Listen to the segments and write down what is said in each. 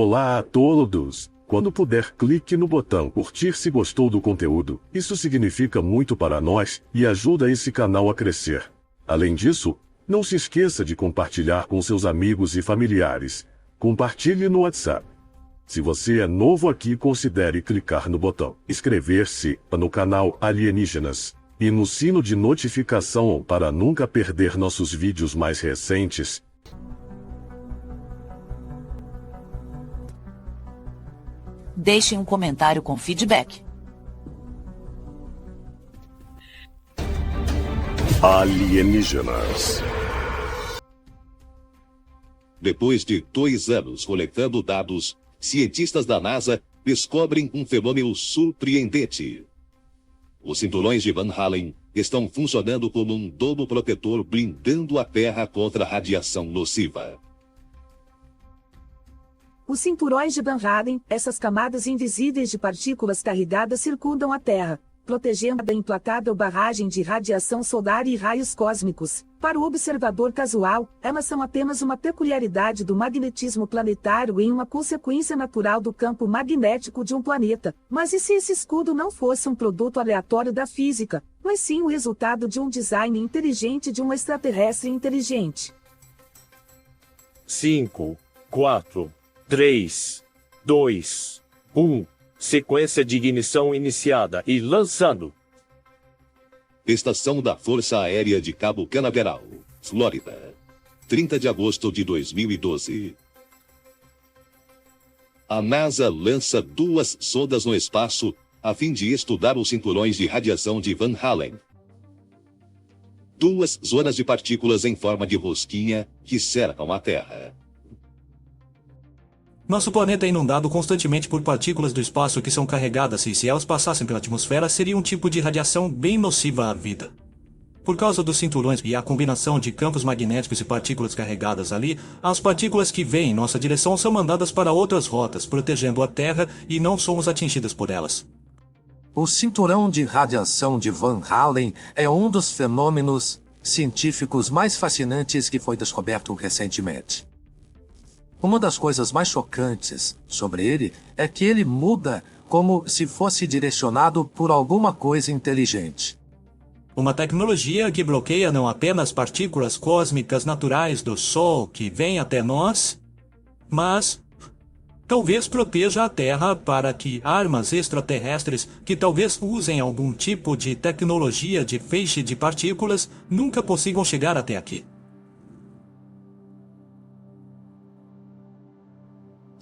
Olá a todos! Quando puder, clique no botão curtir se gostou do conteúdo. Isso significa muito para nós e ajuda esse canal a crescer. Além disso, não se esqueça de compartilhar com seus amigos e familiares. Compartilhe no WhatsApp. Se você é novo aqui, considere clicar no botão inscrever-se no canal Alienígenas e no sino de notificação para nunca perder nossos vídeos mais recentes. Deixem um comentário com feedback. Alienígenas. Depois de 2 anos coletando dados, cientistas da NASA descobrem um fenômeno surpreendente. Os cinturões de Van Allen estão funcionando como um domo protetor blindando a Terra contra a radiação nociva. Os cinturões de Van Allen, essas camadas invisíveis de partículas carregadas circundam a Terra, protegendo da implacável barragem de radiação solar e raios cósmicos. Para o observador casual, elas são apenas uma peculiaridade do magnetismo planetário e uma consequência natural do campo magnético de um planeta. Mas e se esse escudo não fosse um produto aleatório da física, mas sim o resultado de um design inteligente de um extraterrestre inteligente? 5, 4, 3, 2, 1. Sequência de ignição iniciada e lançando. Estação da Força Aérea de Cabo Canaveral, Flórida. 30 de agosto de 2012. A NASA lança 2 sondas no espaço a fim de estudar os cinturões de radiação de Van Allen. 2 zonas de partículas em forma de rosquinha que cercam a Terra. Nosso planeta é inundado constantemente por partículas do espaço que são carregadas e, se elas passassem pela atmosfera, seria um tipo de radiação bem nociva à vida. Por causa dos cinturões e a combinação de campos magnéticos e partículas carregadas ali, as partículas que vêm em nossa direção são mandadas para outras rotas, protegendo a Terra, e não somos atingidas por elas. O cinturão de radiação de Van Allen é um dos fenômenos científicos mais fascinantes que foi descoberto recentemente. Uma das coisas mais chocantes sobre ele é que ele muda como se fosse direcionado por alguma coisa inteligente. Uma tecnologia que bloqueia não apenas partículas cósmicas naturais do Sol que vêm até nós, mas talvez proteja a Terra para que armas extraterrestres que talvez usem algum tipo de tecnologia de feixe de partículas nunca consigam chegar até aqui.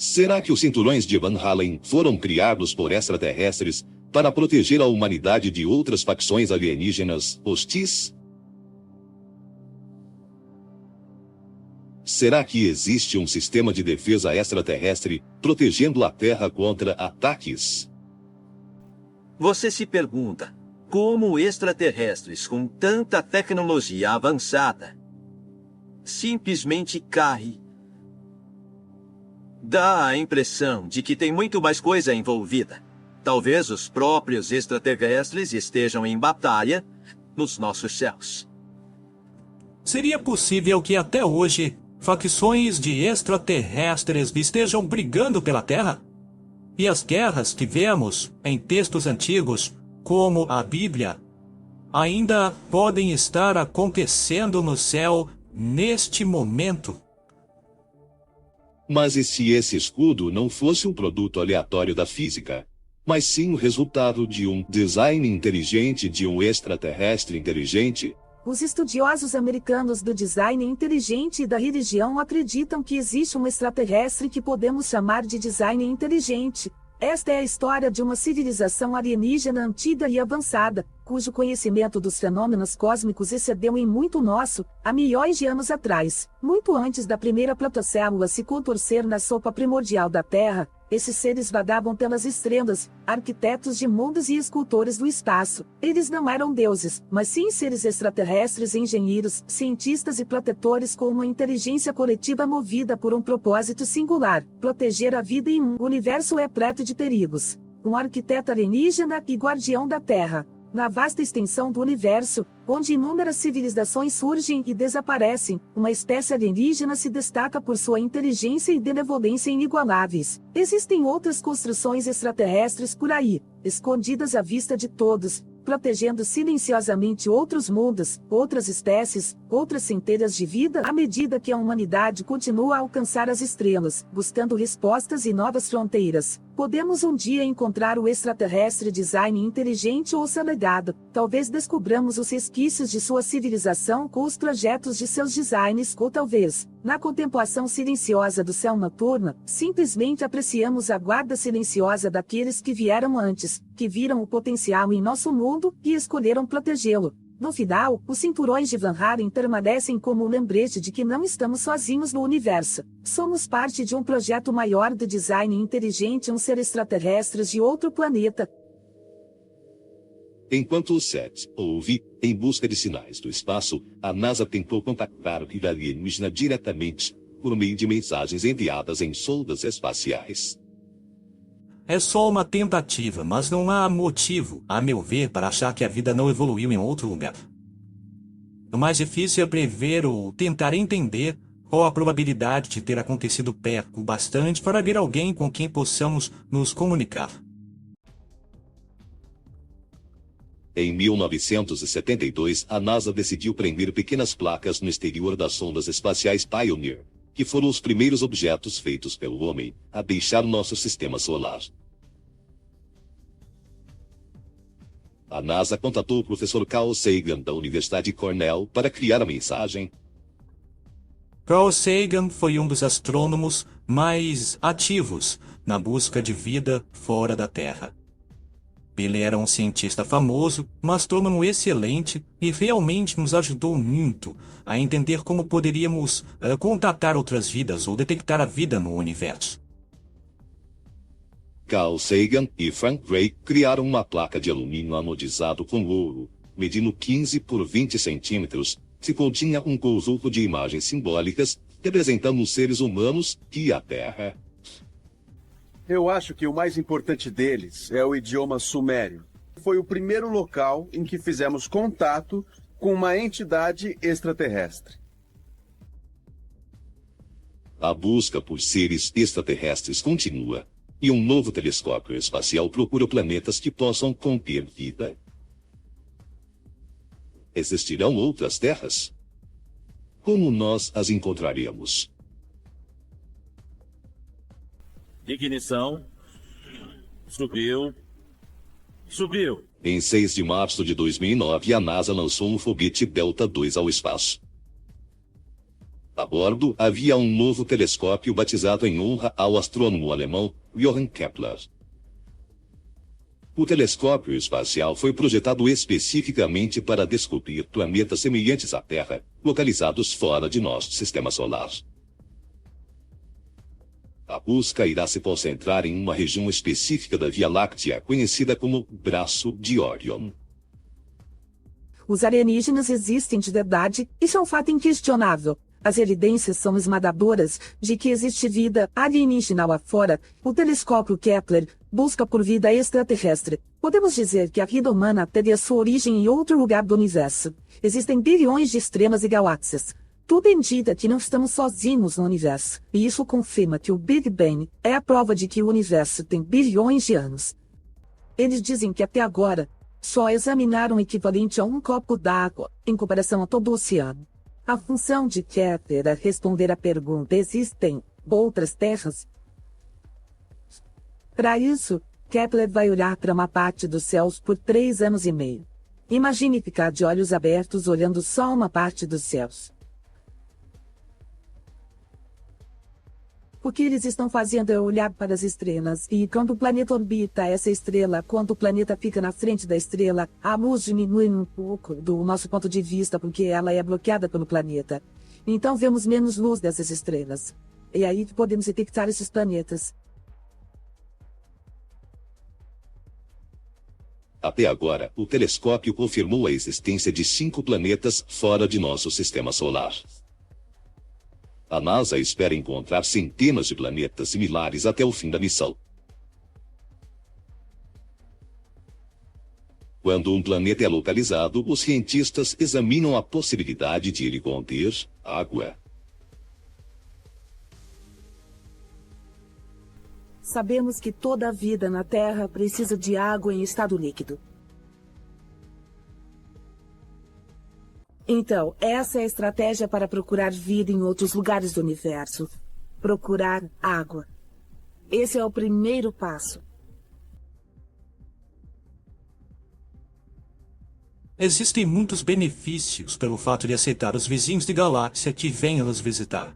Será que os cinturões de Van Allen foram criados por extraterrestres para proteger a humanidade de outras facções alienígenas hostis? Será que existe um sistema de defesa extraterrestre protegendo a Terra contra ataques? Você se pergunta, como extraterrestres com tanta tecnologia avançada simplesmente caem? Dá a impressão de que tem muito mais coisa envolvida. Talvez os próprios extraterrestres estejam em batalha nos nossos céus. Seria possível que até hoje facções de extraterrestres estejam brigando pela Terra? E as guerras que vemos em textos antigos, como a Bíblia, ainda podem estar acontecendo no céu neste momento? Mas e se esse escudo não fosse um produto aleatório da física, mas sim o resultado de um design inteligente de um extraterrestre inteligente? Os estudiosos americanos do design inteligente e da religião acreditam que existe um extraterrestre que podemos chamar de design inteligente. Esta é a história de uma civilização alienígena antiga e avançada, cujo conhecimento dos fenômenos cósmicos excedeu em muito o nosso, há milhões de anos atrás. Muito antes da primeira protocélula se contorcer na sopa primordial da Terra, esses seres vagavam pelas estrelas, arquitetos de mundos e escultores do espaço. Eles não eram deuses, mas sim seres extraterrestres, engenheiros, cientistas e protetores com uma inteligência coletiva movida por um propósito singular: proteger a vida em um universo repleto de perigos. Um arquiteto alienígena e guardião da Terra. Na vasta extensão do universo, onde inúmeras civilizações surgem e desaparecem, uma espécie alienígena se destaca por sua inteligência e benevolência inigualáveis. Existem outras construções extraterrestres por aí, escondidas à vista de todos, protegendo silenciosamente outros mundos, outras espécies, outras centelhas de vida à medida que a humanidade continua a alcançar as estrelas, buscando respostas e novas fronteiras. Podemos um dia encontrar o extraterrestre design inteligente ou seu legado. Talvez descobramos os resquícios de sua civilização com os projetos de seus designs, ou talvez, na contemplação silenciosa do céu noturno, simplesmente apreciamos a guarda silenciosa daqueles que vieram antes, que viram o potencial em nosso mundo e escolheram protegê-lo. No final, os cinturões de Van Halen permanecem como um lembrete de que não estamos sozinhos no universo. Somos parte de um projeto maior de design inteligente, um ser extraterrestres de outro planeta. Enquanto o SET ouve, em busca de sinais do espaço, a NASA tentou contactar o alienígena diretamente, por meio de mensagens enviadas em sondas espaciais. É só uma tentativa, mas não há motivo, a meu ver, para achar que a vida não evoluiu em outro lugar. O mais difícil é prever ou tentar entender qual a probabilidade de ter acontecido perto o bastante para ver alguém com quem possamos nos comunicar. Em 1972, a NASA decidiu prender pequenas placas no exterior das sondas espaciais Pioneer, que foram os primeiros objetos feitos pelo homem a deixar o nosso sistema solar. A NASA contatou o professor Carl Sagan da Universidade Cornell para criar a mensagem. Carl Sagan foi um dos astrônomos mais ativos na busca de vida fora da Terra. Ele era um cientista famoso, um astrônomo excelente e realmente nos ajudou muito a entender como poderíamos contatar outras vidas ou detectar a vida no universo. Carl Sagan e Frank Drake criaram uma placa de alumínio anodizado com ouro, medindo 15 por 20 centímetros, que continha um conjunto de imagens simbólicas representando os seres humanos e a Terra. Eu acho que o mais importante deles é o idioma sumério. Foi o primeiro local em que fizemos contato com uma entidade extraterrestre. A busca por seres extraterrestres continua, e um novo telescópio espacial procura planetas que possam conter vida. Existirão outras terras? Como nós as encontraremos? Ignição. Subiu. Em 6 de março de 2009, a NASA lançou um foguete Delta II ao espaço. A bordo, havia um novo telescópio batizado em honra ao astrônomo alemão Johann Kepler. O telescópio espacial foi projetado especificamente para descobrir planetas semelhantes à Terra, localizados fora de nosso sistema solar. A busca irá se concentrar em uma região específica da Via Láctea, conhecida como Braço de Órion. Os alienígenas existem de verdade, isso é um fato inquestionável. As evidências são esmagadoras de que existe vida alienígena lá fora. O telescópio Kepler busca por vida extraterrestre. Podemos dizer que a vida humana teria sua origem em outro lugar do universo. Existem bilhões de estrelas e galáxias. Tudo indica que não estamos sozinhos no universo, e isso confirma que o Big Bang é a prova de que o universo tem bilhões de anos. Eles dizem que até agora, só examinaram o equivalente a um copo d'água, em comparação a todo o oceano. A função de Kepler é responder à pergunta: existem outras terras? Para isso, Kepler vai olhar para uma parte dos céus por 3 anos e meio. Imagine ficar de olhos abertos olhando só uma parte dos céus. O que eles estão fazendo é olhar para as estrelas, e quando o planeta orbita essa estrela, quando o planeta fica na frente da estrela, a luz diminui um pouco do nosso ponto de vista porque ela é bloqueada pelo planeta. Então vemos menos luz dessas estrelas. E aí podemos detectar esses planetas. Até agora, o telescópio confirmou a existência de 5 planetas fora de nosso sistema solar. A NASA espera encontrar centenas de planetas similares até o fim da missão. Quando um planeta é localizado, os cientistas examinam a possibilidade de ele conter água. Sabemos que toda a vida na Terra precisa de água em estado líquido. Então, essa é a estratégia para procurar vida em outros lugares do universo. Procurar água. Esse é o primeiro passo. Existem muitos benefícios pelo fato de aceitar os vizinhos de galáxia que venham nos visitar.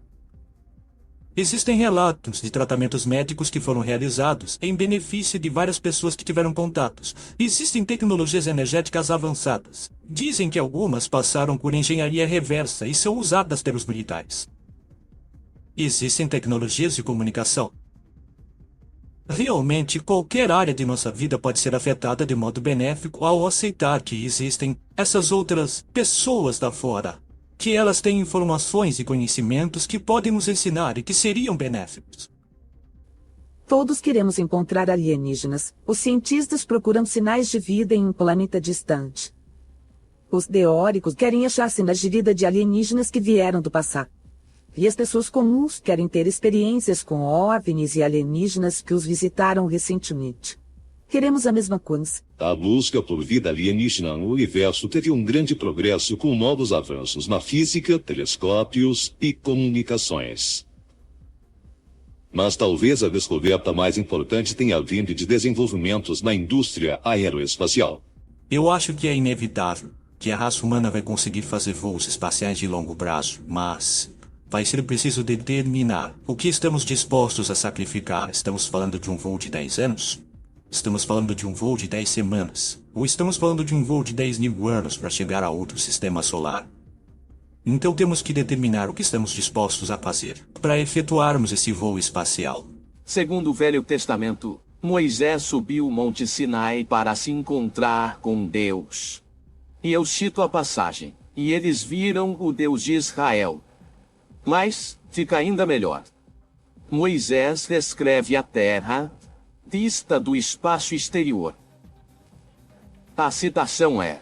Existem relatos de tratamentos médicos que foram realizados em benefício de várias pessoas que tiveram contatos. Existem tecnologias energéticas avançadas. Dizem que algumas passaram por engenharia reversa e são usadas pelos militares. Existem tecnologias de comunicação. Realmente, qualquer área de nossa vida pode ser afetada de modo benéfico ao aceitar que existem essas outras pessoas da fora, que elas têm informações e conhecimentos que podem nos ensinar e que seriam benéficos. Todos queremos encontrar alienígenas. Os cientistas procuram sinais de vida em um planeta distante. Os teóricos querem achar sinais de vida de alienígenas que vieram do passado. E as pessoas comuns querem ter experiências com OVNIs e alienígenas que os visitaram recentemente. Queremos a mesma coisa. A busca por vida alienígena no universo teve um grande progresso com novos avanços na física, telescópios e comunicações. Mas talvez a descoberta mais importante tenha vindo de desenvolvimentos na indústria aeroespacial. Eu acho que é inevitável que a raça humana vai conseguir fazer voos espaciais de longo prazo, mas vai ser preciso determinar o que estamos dispostos a sacrificar. Estamos falando de um voo de 10 anos? Estamos falando de um voo de 10 semanas? Ou estamos falando de um voo de 10.000 anos para chegar a outro sistema solar? Então temos que determinar o que estamos dispostos a fazer para efetuarmos esse voo espacial. Segundo o Velho Testamento, Moisés subiu o Monte Sinai para se encontrar com Deus. E eu cito a passagem: e eles viram o Deus de Israel. Mas fica ainda melhor. Moisés descreve a Terra vista do espaço exterior. A citação é: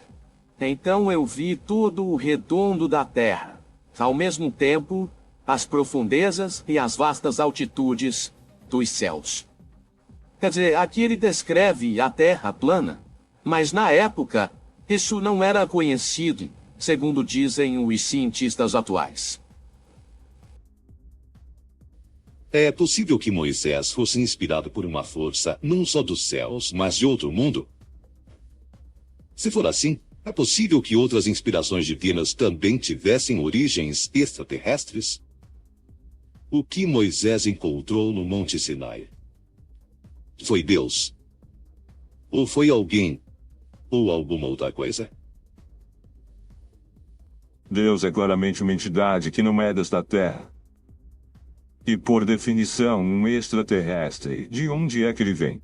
então eu vi todo o redondo da Terra, ao mesmo tempo, as profundezas e as vastas altitudes dos céus. Quer dizer, aqui ele descreve a Terra plana, mas na época, isso não era conhecido, segundo dizem os cientistas atuais. É possível que Moisés fosse inspirado por uma força não só dos céus, mas de outro mundo? Se for assim, é possível que outras inspirações divinas também tivessem origens extraterrestres? O que Moisés encontrou no Monte Sinai? Foi Deus? Ou foi alguém? Ou alguma outra coisa? Deus é claramente uma entidade que não é desta Terra. E por definição, um extraterrestre. De onde é que ele vem?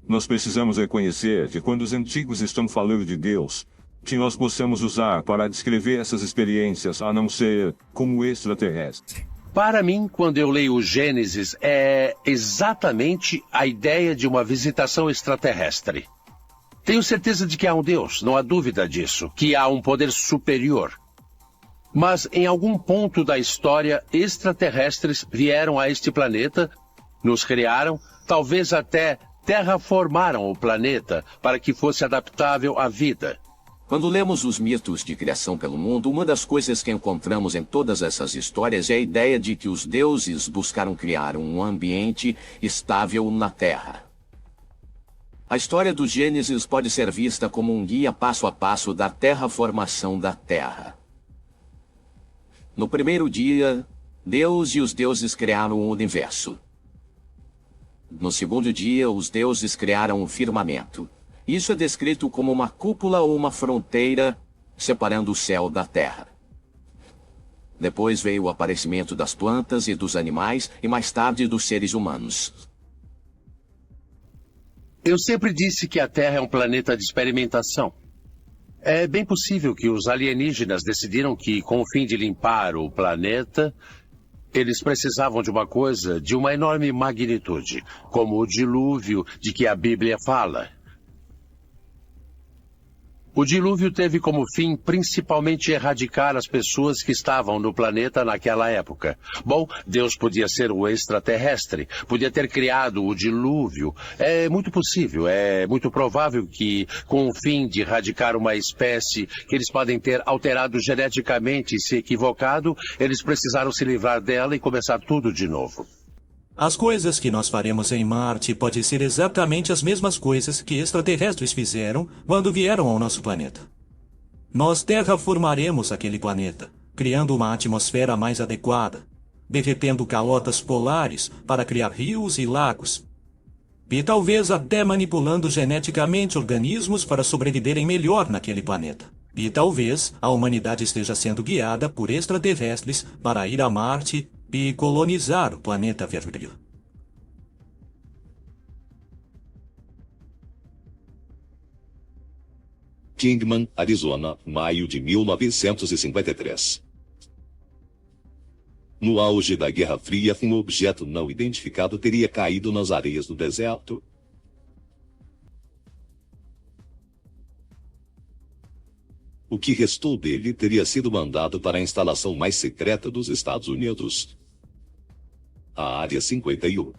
Nós precisamos reconhecer que quando os antigos estão falando de Deus, que nós possamos usar para descrever essas experiências a não ser como extraterrestre. Para mim, quando eu leio o Gênesis, é exatamente a ideia de uma visitação extraterrestre. Tenho certeza de que há um Deus, não há dúvida disso, que há um poder superior. Mas em algum ponto da história, extraterrestres vieram a este planeta, nos criaram, talvez até terraformaram o planeta para que fosse adaptável à vida. Quando lemos os mitos de criação pelo mundo, uma das coisas que encontramos em todas essas histórias é a ideia de que os deuses buscaram criar um ambiente estável na Terra. A história do Gênesis pode ser vista como um guia passo a passo da terraformação da Terra. No primeiro dia, Deus e os deuses criaram o universo. No segundo dia, os deuses criaram o firmamento. Isso é descrito como uma cúpula ou uma fronteira separando o céu da terra. Depois veio o aparecimento das plantas e dos animais e mais tarde dos seres humanos. Eu sempre disse que a Terra é um planeta de experimentação. É bem possível que os alienígenas decidiram que, com o fim de limpar o planeta, eles precisavam de uma coisa de uma enorme magnitude, como o dilúvio de que a Bíblia fala. O dilúvio teve como fim principalmente erradicar as pessoas que estavam no planeta naquela época. Bom, Deus podia ser um extraterrestre, podia ter criado o dilúvio. É muito possível, é muito provável que, com o fim de erradicar uma espécie que eles podem ter alterado geneticamente e se equivocado, eles precisaram se livrar dela e começar tudo de novo. As coisas que nós faremos em Marte podem ser exatamente as mesmas coisas que extraterrestres fizeram quando vieram ao nosso planeta. Nós terraformaremos aquele planeta, criando uma atmosfera mais adequada, derretendo calotas polares para criar rios e lagos, e talvez até manipulando geneticamente organismos para sobreviverem melhor naquele planeta. E talvez a humanidade esteja sendo guiada por extraterrestres para ir a Marte e colonizar o planeta verde. Kingman, Arizona, maio de 1953. No auge da Guerra Fria, um objeto não identificado teria caído nas areias do deserto. O que restou dele teria sido mandado para a instalação mais secreta dos Estados Unidos, a Área 51.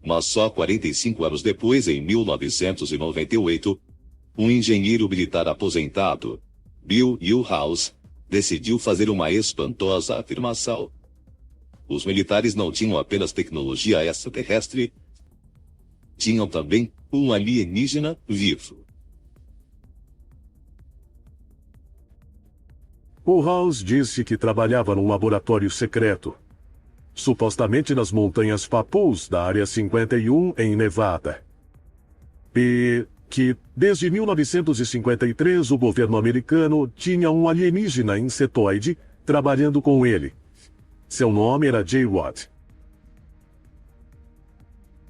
Mas só 45 anos depois, em 1998, um engenheiro militar aposentado, Bill Uhlhaus, decidiu fazer uma espantosa afirmação. Os militares não tinham apenas tecnologia extraterrestre, tinham também um alienígena vivo. Uhlhaus disse que trabalhava num laboratório secreto, supostamente nas montanhas Papoose da Área 51 em Nevada. E que, desde 1953, o governo americano tinha um alienígena insetoide trabalhando com ele. Seu nome era J-Rod.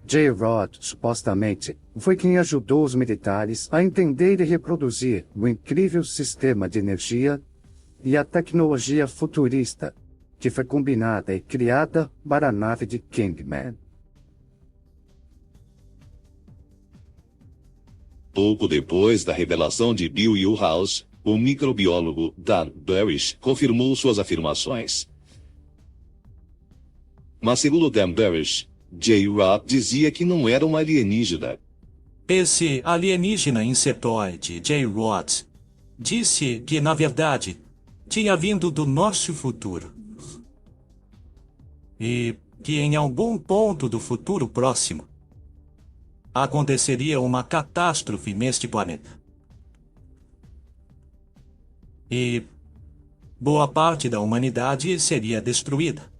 J-Rod, supostamente, foi quem ajudou os militares a entender e reproduzir o incrível sistema de energia e a tecnologia futurista que foi combinada e criada para a nave de Kingman. Pouco depois da revelação de Bill Uhlhaus, o microbiólogo Dan Barish confirmou suas afirmações. Mas segundo Dan Barish, J-Rod dizia que não era um alienígena. Esse alienígena insetoide, J-Rod, disse que, na verdade, tinha vindo do nosso futuro. E que em algum ponto do futuro próximo, aconteceria uma catástrofe neste planeta. E boa parte da humanidade seria destruída.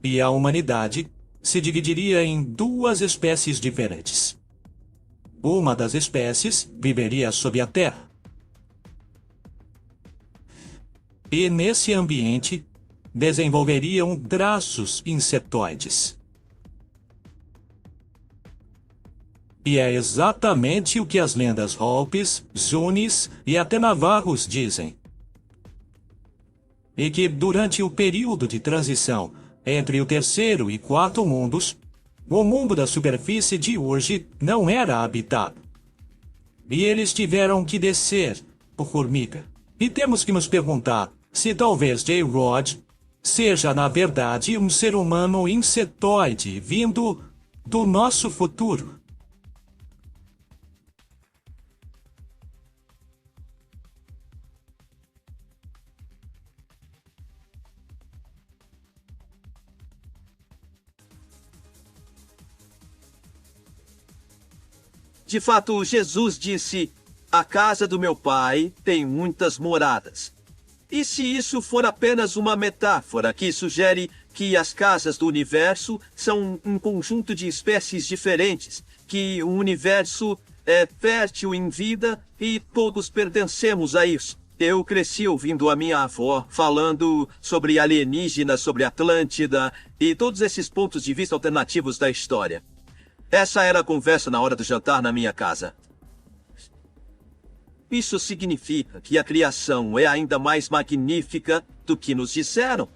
E a humanidade se dividiria em duas espécies diferentes. Uma das espécies viveria sob a Terra. E nesse ambiente desenvolveriam traços insetoides. E é exatamente o que as lendas Hopis, Zunis e até Navarros dizem. E que durante o período de transição entre o terceiro e quarto mundos, o mundo da superfície de hoje não era habitado. E eles tiveram que descer por formiga. E temos que nos perguntar se talvez J-Rod seja, na verdade, um ser humano insetoide vindo do nosso futuro. De fato, Jesus disse: "A casa do meu pai tem muitas moradas." E se isso for apenas uma metáfora que sugere que as casas do universo são um conjunto de espécies diferentes, que o universo é fértil em vida e todos pertencemos a isso. Eu cresci ouvindo a minha avó falando sobre alienígenas, sobre Atlântida e todos esses pontos de vista alternativos da história. Essa era a conversa na hora do jantar na minha casa. Isso significa que a criação é ainda mais magnífica do que nos disseram.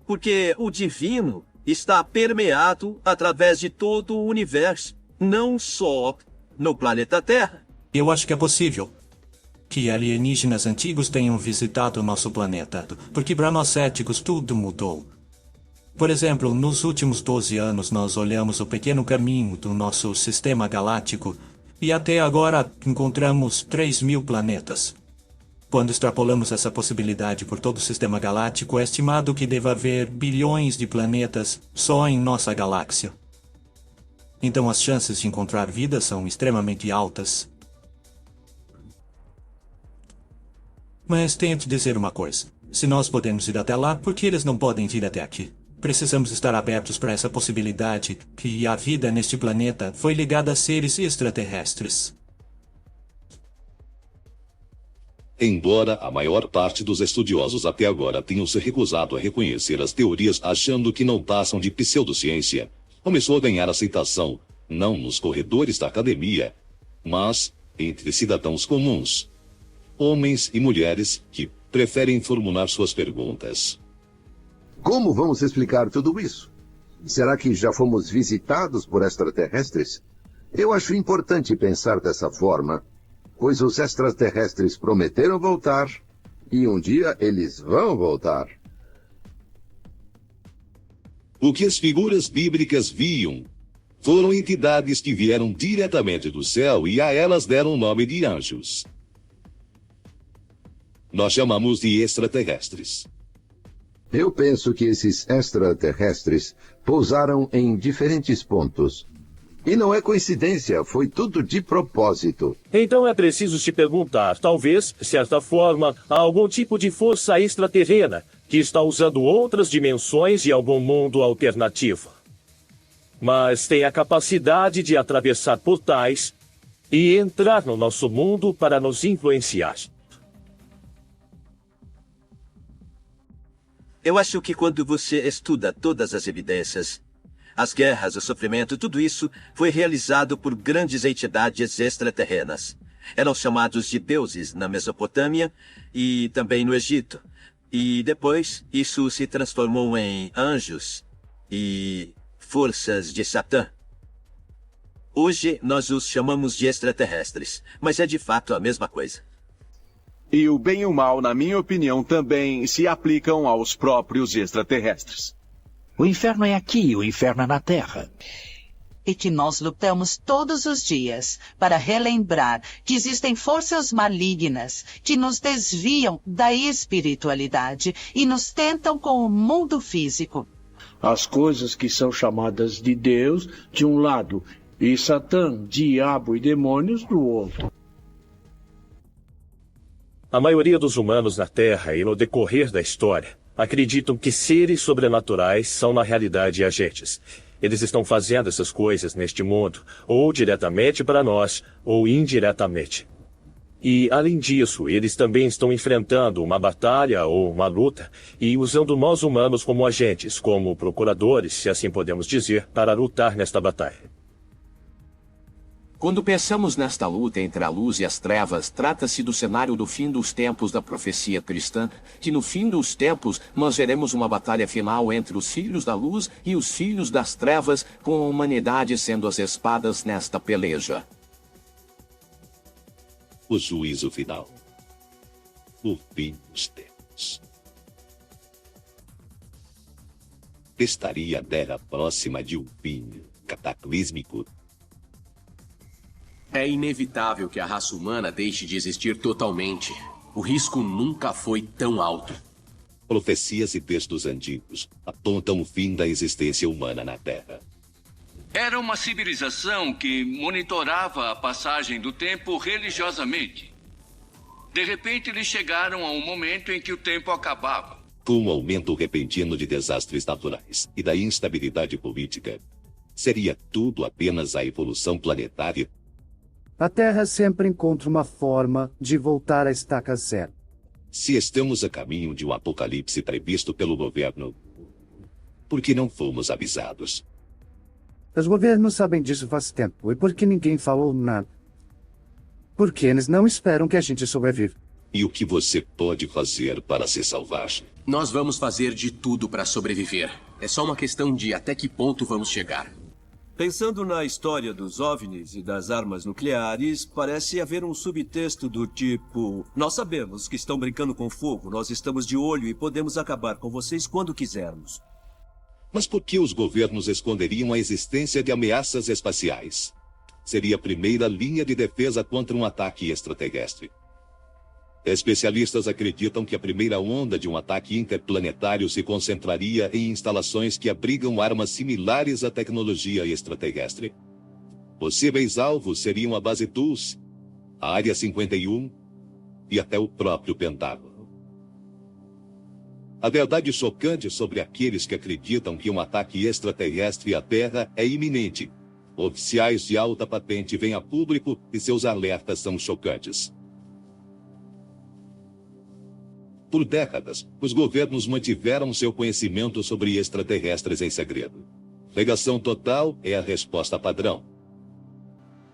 Porque o divino está permeado através de todo o universo, não só no planeta Terra. Eu acho que é possível que alienígenas antigos tenham visitado o nosso planeta, porque para nós céticos tudo mudou. Por exemplo, nos últimos 12 anos nós olhamos o pequeno caminho do nosso sistema galáctico e até agora encontramos 3.000 planetas. Quando extrapolamos essa possibilidade por todo o sistema galáctico, é estimado que deva haver bilhões de planetas só em nossa galáxia. Então as chances de encontrar vida são extremamente altas. Mas tenho que dizer uma coisa. Se nós podemos ir até lá, por que eles não podem vir até aqui? Precisamos estar abertos para essa possibilidade que a vida neste planeta foi ligada a seres extraterrestres. Embora a maior parte dos estudiosos até agora tenham se recusado a reconhecer as teorias achando que não passam de pseudociência, começou a ganhar aceitação, não nos corredores da academia, mas entre cidadãos comuns, homens e mulheres que preferem formular suas perguntas. Como vamos explicar tudo isso? Será que já fomos visitados por extraterrestres? Eu acho importante pensar dessa forma, pois os extraterrestres prometeram voltar, e um dia eles vão voltar. O que as figuras bíblicas viam foram entidades que vieram diretamente do céu e a elas deram o nome de anjos. Nós chamamos de extraterrestres. Eu penso que esses extraterrestres pousaram em diferentes pontos. E não é coincidência, foi tudo de propósito. Então é preciso se perguntar, talvez, de certa forma, há algum tipo de força extraterrena que está usando outras dimensões e algum mundo alternativo. Mas tem a capacidade de atravessar portais e entrar no nosso mundo para nos influenciar. Eu acho que quando você estuda todas as evidências, as guerras, o sofrimento, tudo isso foi realizado por grandes entidades extraterrenas. Eram chamados de deuses na Mesopotâmia e também no Egito. E depois isso se transformou em anjos e forças de Satã. Hoje nós os chamamos de extraterrestres, mas é de fato a mesma coisa. E o bem e o mal, na minha opinião, também se aplicam aos próprios extraterrestres. O inferno é aqui, o inferno é na Terra. E que nós lutamos todos os dias para relembrar que existem forças malignas que nos desviam da espiritualidade e nos tentam com o mundo físico. As coisas que são chamadas de Deus, de um lado, e Satã, diabo e demônios, do outro. A maioria dos humanos na Terra e no decorrer da história acreditam que seres sobrenaturais são na realidade agentes. Eles estão fazendo essas coisas neste mundo, ou diretamente para nós, ou indiretamente. E, além disso, eles também estão enfrentando uma batalha ou uma luta e usando nós humanos como agentes, como procuradores, se assim podemos dizer, para lutar nesta batalha. Quando pensamos nesta luta entre a luz e as trevas, trata-se do cenário do fim dos tempos da profecia cristã, que no fim dos tempos nós veremos uma batalha final entre os filhos da luz e os filhos das trevas, com a humanidade sendo as espadas nesta peleja. O juízo final. O fim dos tempos. Estaria a Terra próxima de um fim cataclísmico? É inevitável que a raça humana deixe de existir totalmente. O risco nunca foi tão alto. Profecias e textos antigos apontam o fim da existência humana na Terra. Era uma civilização que monitorava a passagem do tempo religiosamente. De repente, eles chegaram a um momento em que o tempo acabava. Com o aumento repentino de desastres naturais e da instabilidade política, seria tudo apenas a evolução planetária? A Terra sempre encontra uma forma de voltar à estaca zero. Se estamos a caminho de um apocalipse previsto pelo governo, por que não fomos avisados? Os governos sabem disso faz tempo, e por que ninguém falou nada? Porque eles não esperam que a gente sobreviva. e o que você pode fazer para se salvar. Nós vamos fazer de tudo para sobreviver. É só uma questão de até que ponto vamos chegar. Pensando na história dos OVNIs e das armas nucleares, parece haver um subtexto do tipo: nós sabemos que estão brincando com fogo, nós estamos de olho e podemos acabar com vocês quando quisermos. Mas por que os governos esconderiam a existência de ameaças espaciais? Seria a primeira linha de defesa contra um ataque extraterrestre. Especialistas acreditam que a primeira onda de um ataque interplanetário se concentraria em instalações que abrigam armas similares à tecnologia extraterrestre. Possíveis alvos seriam a Base Dulce, a Área 51 e até o próprio Pentágono. A verdade chocante sobre aqueles que acreditam que um ataque extraterrestre à Terra é iminente. Oficiais de alta patente vêm a público e seus alertas são chocantes. Por décadas, os governos mantiveram seu conhecimento sobre extraterrestres em segredo. Negação total é a resposta padrão.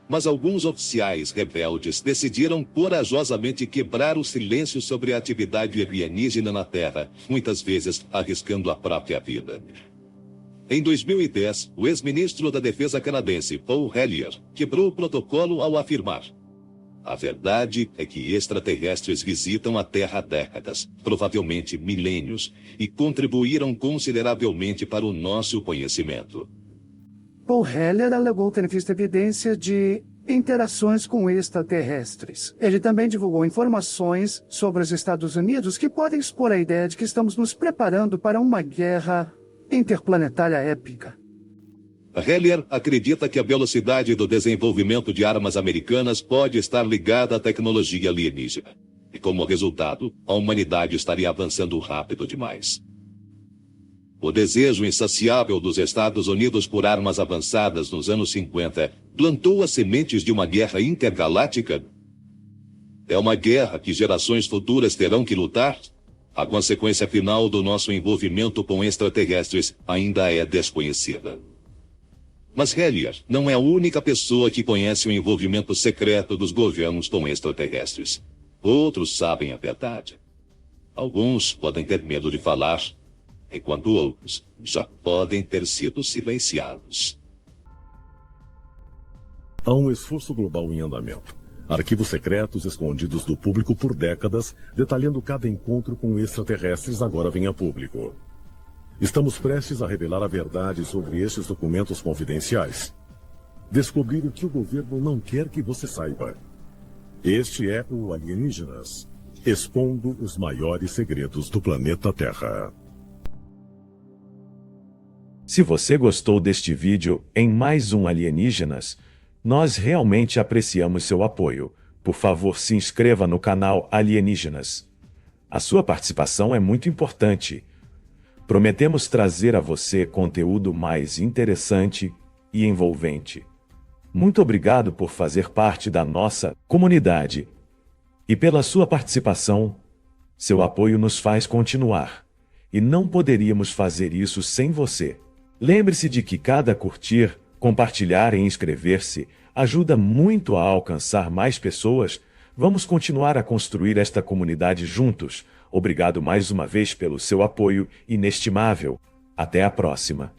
Mas alguns oficiais rebeldes decidiram corajosamente quebrar o silêncio sobre a atividade alienígena na Terra, muitas vezes arriscando a própria vida. Em 2010, o ex-ministro da Defesa canadense, Paul Hellyer, quebrou o protocolo ao afirmar: a verdade é que extraterrestres visitam a Terra há décadas, provavelmente milênios, e contribuíram consideravelmente para o nosso conhecimento. Paul Hellyer alegou ter visto evidência de interações com extraterrestres. Ele também divulgou informações sobre os Estados Unidos que podem expor a ideia de que estamos nos preparando para uma guerra interplanetária épica. Hellyer acredita que a velocidade do desenvolvimento de armas americanas pode estar ligada à tecnologia alienígena. E como resultado, a humanidade estaria avançando rápido demais. O desejo insaciável dos Estados Unidos por armas avançadas nos anos 50 plantou as sementes de uma guerra intergaláctica? É uma guerra que gerações futuras terão que lutar? A consequência final do nosso envolvimento com extraterrestres ainda é desconhecida. Mas Hellyer não é a única pessoa que conhece o envolvimento secreto dos governos com extraterrestres. Outros sabem a verdade. Alguns podem ter medo de falar, enquanto outros já podem ter sido silenciados. Há um esforço global em andamento. Arquivos secretos escondidos do público por décadas, detalhando cada encontro com extraterrestres, agora vem a público. Estamos prestes a revelar a verdade sobre estes documentos confidenciais. Descobrir o que o governo não quer que você saiba. Este é o Alienígenas, expondo os maiores segredos do planeta Terra. Se você gostou deste vídeo em mais um Alienígenas, nós realmente apreciamos seu apoio. Por favor, se inscreva no canal Alienígenas. A sua participação é muito importante. Prometemos trazer a você conteúdo mais interessante e envolvente. Muito obrigado por fazer parte da nossa comunidade. E pela sua participação, seu apoio nos faz continuar. E não poderíamos fazer isso sem você. Lembre-se de que cada curtir, compartilhar e inscrever-se ajuda muito a alcançar mais pessoas. Vamos continuar a construir esta comunidade juntos. Obrigado mais uma vez pelo seu apoio inestimável. Até a próxima.